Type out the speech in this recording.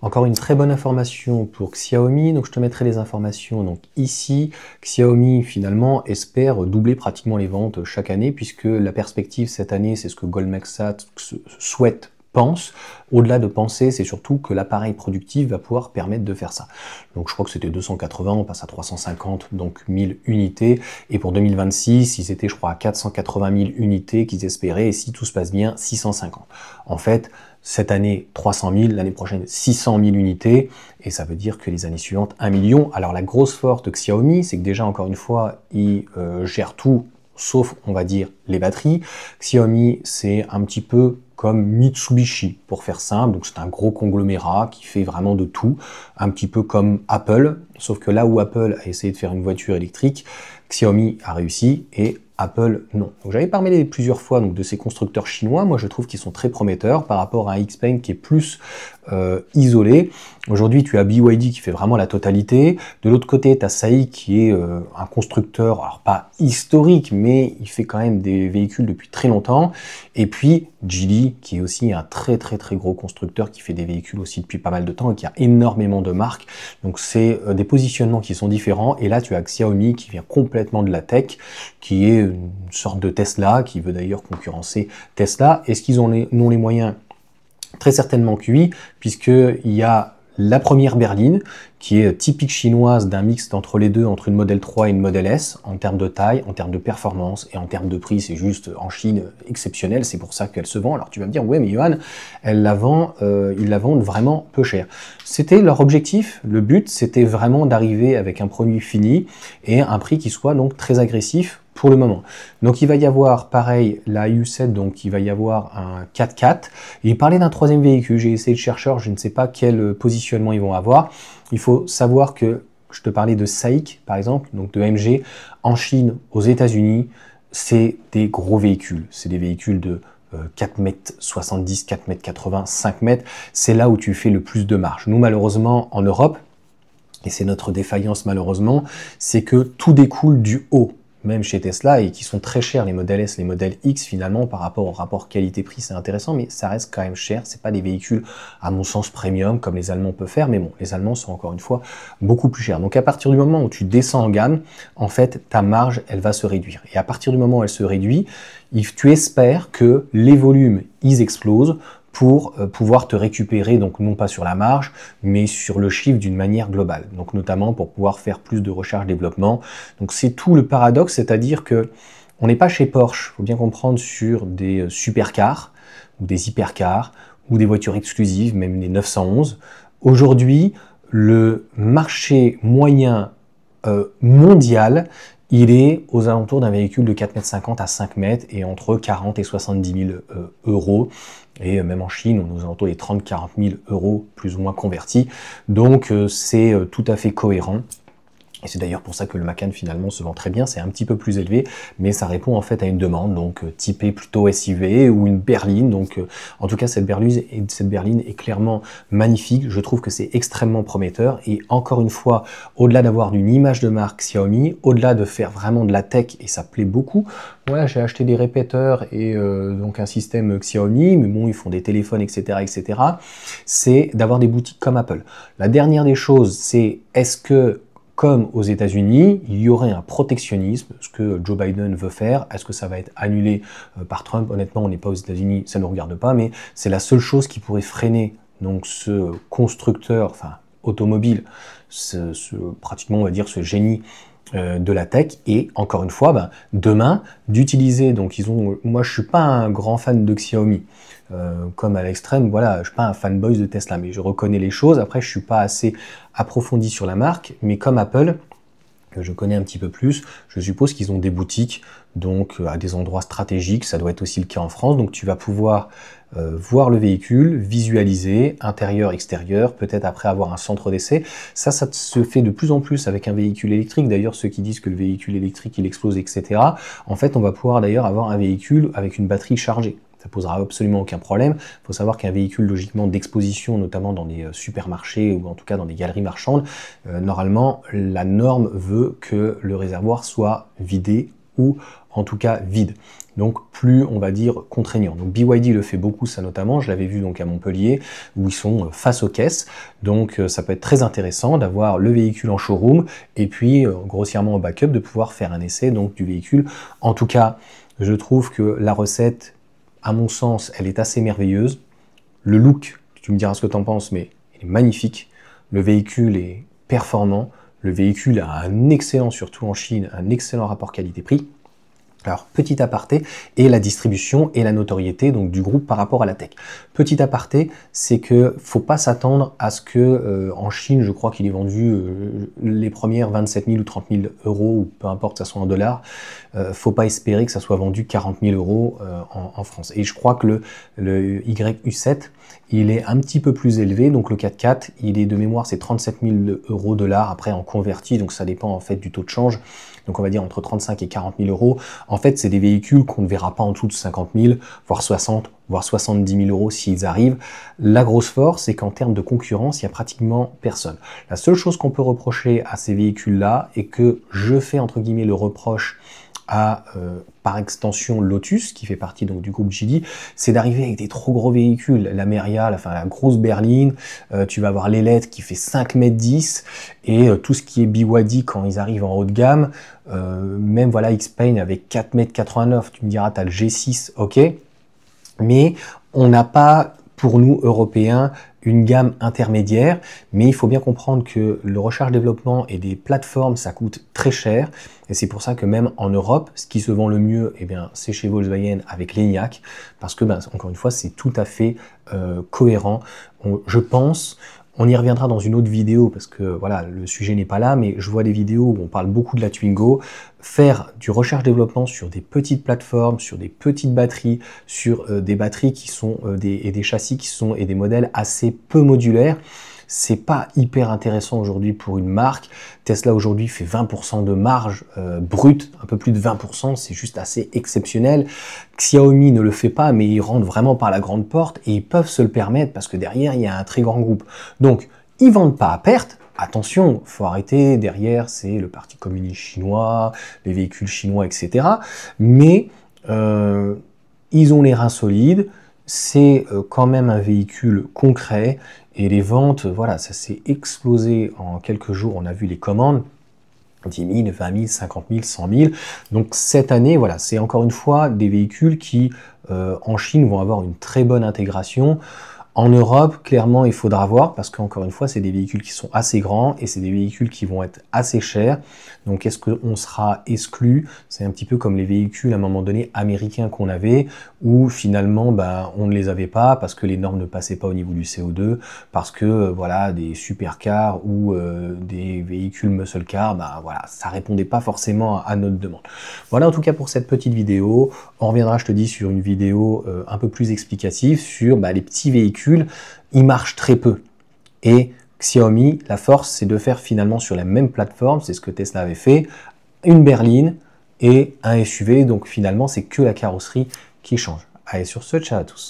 Encore une très bonne information pour Xiaomi, donc je te mettrai les informations donc ici. Xiaomi finalement espère doubler pratiquement les ventes chaque année puisque la perspective cette année, c'est ce que Goldman Sachs souhaite, pense. Au-delà de penser, c'est surtout que l'appareil productif va pouvoir permettre de faire ça. Donc je crois que c'était 280, on passe à 350, donc 1000 unités. Et pour 2026, ils étaient je crois à 480 000 unités qu'ils espéraient, et si tout se passe bien, 650. En fait, cette année 300 000, l'année prochaine 600 000 unités, et ça veut dire que les années suivantes 1 million. Alors la grosse force de Xiaomi, c'est que déjà encore une fois, ils gèrent tout, sauf on va dire les batteries. Xiaomi, c'est un petit peu comme Mitsubishi, pour faire simple, donc c'est un gros conglomérat qui fait vraiment de tout, un petit peu comme Apple, sauf que là où Apple a essayé de faire une voiture électrique, Xiaomi a réussi et Apple, non. Donc j'avais parlé plusieurs fois donc, de ces constructeurs chinois, moi je trouve qu'ils sont très prometteurs par rapport à un Xpeng qui est plus isolé. Aujourd'hui tu as BYD qui fait vraiment la totalité, de l'autre côté tu as SAIC qui est un constructeur, alors pas historique, mais il fait quand même des véhicules depuis très longtemps, et puis Geely qui est aussi un très gros constructeur qui fait des véhicules aussi depuis pas mal de temps et qui a énormément de marques, donc c'est des positionnements qui sont différents, et là tu as Xiaomi qui vient complètement de la tech, qui est une sorte de Tesla, qui veut d'ailleurs concurrencer Tesla. Est-ce qu'ils ont les moyens? Très certainement que oui, puisqu'il y a la première berline, qui est typique chinoise d'un mix entre les deux, entre une Model 3 et une Model S, en termes de taille, en termes de performance et en termes de prix, c'est juste en Chine exceptionnel, c'est pour ça qu'elle se vend. Alors tu vas me dire, ouais mais Johan, ils la vendent vraiment peu cher. C'était leur objectif, le but c'était vraiment d'arriver avec un produit fini et un prix qui soit donc très agressif pour le moment. Donc il va y avoir pareil la U7, donc il va y avoir un 4x4. Il parlait d'un troisième véhicule, j'ai essayé de chercher, je ne sais pas quel positionnement ils vont avoir. Il faut savoir que, je te parlais de SAIC par exemple, donc de MG, en Chine, aux États-Unis, c'est des gros véhicules. C'est des véhicules de 4,70 m, 4,80 m, 5 mètres. C'est là où tu fais le plus de marge. Nous malheureusement en Europe, et c'est notre défaillance malheureusement, c'est que tout découle du haut. Même chez Tesla, et qui sont très chers, les modèles S, les modèles X, finalement, par rapport au rapport qualité-prix, c'est intéressant, mais ça reste quand même cher. C'est pas des véhicules, à mon sens, premium, comme les Allemands peuvent faire, mais bon, les Allemands sont encore une fois beaucoup plus chers. Donc à partir du moment où tu descends en gamme, en fait, ta marge, elle va se réduire. Et à partir du moment où elle se réduit, tu espères que les volumes, ils explosent, pour pouvoir te récupérer, donc non pas sur la marge, mais sur le chiffre d'une manière globale. Donc notamment pour pouvoir faire plus de recherche-développement. Donc c'est tout le paradoxe, c'est-à-dire que on n'est pas chez Porsche, il faut bien comprendre, sur des supercars, ou des hypercars, ou des voitures exclusives, même les 911. Aujourd'hui, le marché moyen mondial, il est aux alentours d'un véhicule de 4,50 m à 5 mètres et entre 40 et 70 000 euros. Et même en Chine, on est aux alentours des 30-40 000 euros plus ou moins convertis. Donc c'est tout à fait cohérent. Et c'est d'ailleurs pour ça que le Macan finalement se vend très bien, c'est un petit peu plus élevé, mais ça répond en fait à une demande, donc typée plutôt SUV ou une berline. Donc en tout cas cette berline est clairement magnifique, je trouve que c'est extrêmement prometteur. Et encore une fois, au-delà d'avoir une image de marque Xiaomi, au-delà de faire vraiment de la tech, et ça plaît beaucoup, voilà, j'ai acheté des répéteurs et donc un système Xiaomi, mais bon, ils font des téléphones, etc., c'est d'avoir des boutiques comme Apple. La dernière des choses, c'est est-ce que comme aux États-Unis, il y aurait un protectionnisme, ce que Joe Biden veut faire. Est-ce que ça va être annulé par Trump? Honnêtement, on n'est pas aux États-Unis, ça ne nous regarde pas, mais c'est la seule chose qui pourrait freiner donc ce constructeur, enfin automobile, pratiquement on va dire ce génie de la tech. Et encore une fois, demain, d'utiliser, donc moi je suis pas un grand fan de Xiaomi, comme à l'extrême, voilà, je suis pas un fanboy de Tesla, mais je reconnais les choses. Après, je suis pas assez approfondi sur la marque, mais comme Apple, que je connais un petit peu plus, je suppose qu'ils ont des boutiques donc à des endroits stratégiques, ça doit être aussi le cas en France, donc tu vas pouvoir voir le véhicule, visualiser, intérieur, extérieur, peut-être après avoir un centre d'essai. Ça se fait de plus en plus avec un véhicule électrique, d'ailleurs ceux qui disent que le véhicule électrique il explose, etc. En fait, on va pouvoir d'ailleurs avoir un véhicule avec une batterie chargée. Ça posera absolument aucun problème. Il faut savoir qu'un véhicule logiquement d'exposition, notamment dans des supermarchés ou en tout cas dans des galeries marchandes, normalement la norme veut que le réservoir soit vidé ou en tout cas vide. Donc plus, on va dire, contraignant. Donc BYD le fait beaucoup, ça notamment, je l'avais vu donc à Montpellier, où ils sont face aux caisses. Donc ça peut être très intéressant d'avoir le véhicule en showroom, et puis grossièrement en backup, de pouvoir faire un essai donc du véhicule. En tout cas, je trouve que la recette, à mon sens, elle est assez merveilleuse. Le look, tu me diras ce que tu en penses, mais il est magnifique. Le véhicule est performant. Le véhicule a un excellent, surtout en Chine, un excellent rapport qualité-prix. Alors, petit aparté, et la distribution et la notoriété donc du groupe par rapport à la tech. Petit aparté, c'est que faut pas s'attendre à ce que en Chine, je crois qu'il est vendu les premières 27 000 ou 30 000 euros, ou peu importe, que ça soit en dollars, faut pas espérer que ça soit vendu 40 000 euros en France. Et je crois que le YU7, il est un petit peu plus élevé, donc le 4x4, il est de mémoire, c'est 37 000 euros dollars, après en converti, donc ça dépend en fait du taux de change. Donc on va dire entre 35 et 40 000 euros. En fait, c'est des véhicules qu'on ne verra pas en dessous de 50 000, voire 60, voire 70 000 euros s'ils arrivent. La grosse force, c'est qu'en termes de concurrence, il n'y a pratiquement personne. La seule chose qu'on peut reprocher à ces véhicules-là, et que je fais entre guillemets le reproche à, par extension, Lotus, qui fait partie donc du groupe Geely, c'est d'arriver avec des trop gros véhicules. La Meria, enfin la grosse berline, tu vas avoir l'Elette qui fait 5,10 m, et tout ce qui est BYD quand ils arrivent en haut de gamme, même voilà X-Pain avec 4,89 m, tu me diras, tu as le G6, ok, mais on n'a pas, pour nous Européens, une gamme intermédiaire, mais il faut bien comprendre que le recherche-développement et des plateformes, ça coûte très cher, et c'est pour ça que même en Europe, ce qui se vend le mieux, eh bien, c'est chez Volkswagen avec l'ENIAC, parce que, encore une fois, c'est tout à fait cohérent. Je pense, on y reviendra dans une autre vidéo, parce que voilà, le sujet n'est pas là, mais je vois des vidéos où on parle beaucoup de la Twingo. Faire du recherche-développement sur des petites plateformes, sur des petites batteries, sur des batteries qui sont des châssis qui sont et des modèles assez peu modulaires, c'est pas hyper intéressant aujourd'hui pour une marque. Tesla aujourd'hui fait 20% de marge brute, un peu plus de 20%, c'est juste assez exceptionnel. Xiaomi ne le fait pas, mais ils rentrent vraiment par la grande porte et ils peuvent se le permettre parce que derrière, il y a un très grand groupe. Donc, ils vendent pas à perte. Attention, faut arrêter, derrière, c'est le parti communiste chinois, les véhicules chinois, etc. Mais ils ont les reins solides, c'est quand même un véhicule concret, et les ventes, voilà, ça s'est explosé en quelques jours, on a vu les commandes, 10 000, 20 000, 50 000, 100 000. Donc cette année, voilà, c'est encore une fois des véhicules qui, en Chine, vont avoir une très bonne intégration. En Europe, clairement, il faudra voir, parce qu'encore une fois, c'est des véhicules qui sont assez grands et c'est des véhicules qui vont être assez chers. Donc, est-ce qu'on sera exclu? C'est un petit peu comme les véhicules, à un moment donné, américains qu'on avait, où finalement, ben, on ne les avait pas parce que les normes ne passaient pas au niveau du CO2, parce que, voilà, des supercars ou des véhicules muscle cars, ben, voilà, ça répondait pas forcément à notre demande. Voilà, en tout cas, pour cette petite vidéo. On reviendra, je te dis, sur une vidéo un peu plus explicative sur les petits véhicules. Ils marchent très peu. Et Xiaomi, la force, c'est de faire finalement sur la même plateforme, c'est ce que Tesla avait fait, une berline et un SUV. Donc finalement, c'est que la carrosserie qui change. Allez, sur ce, ciao à tous.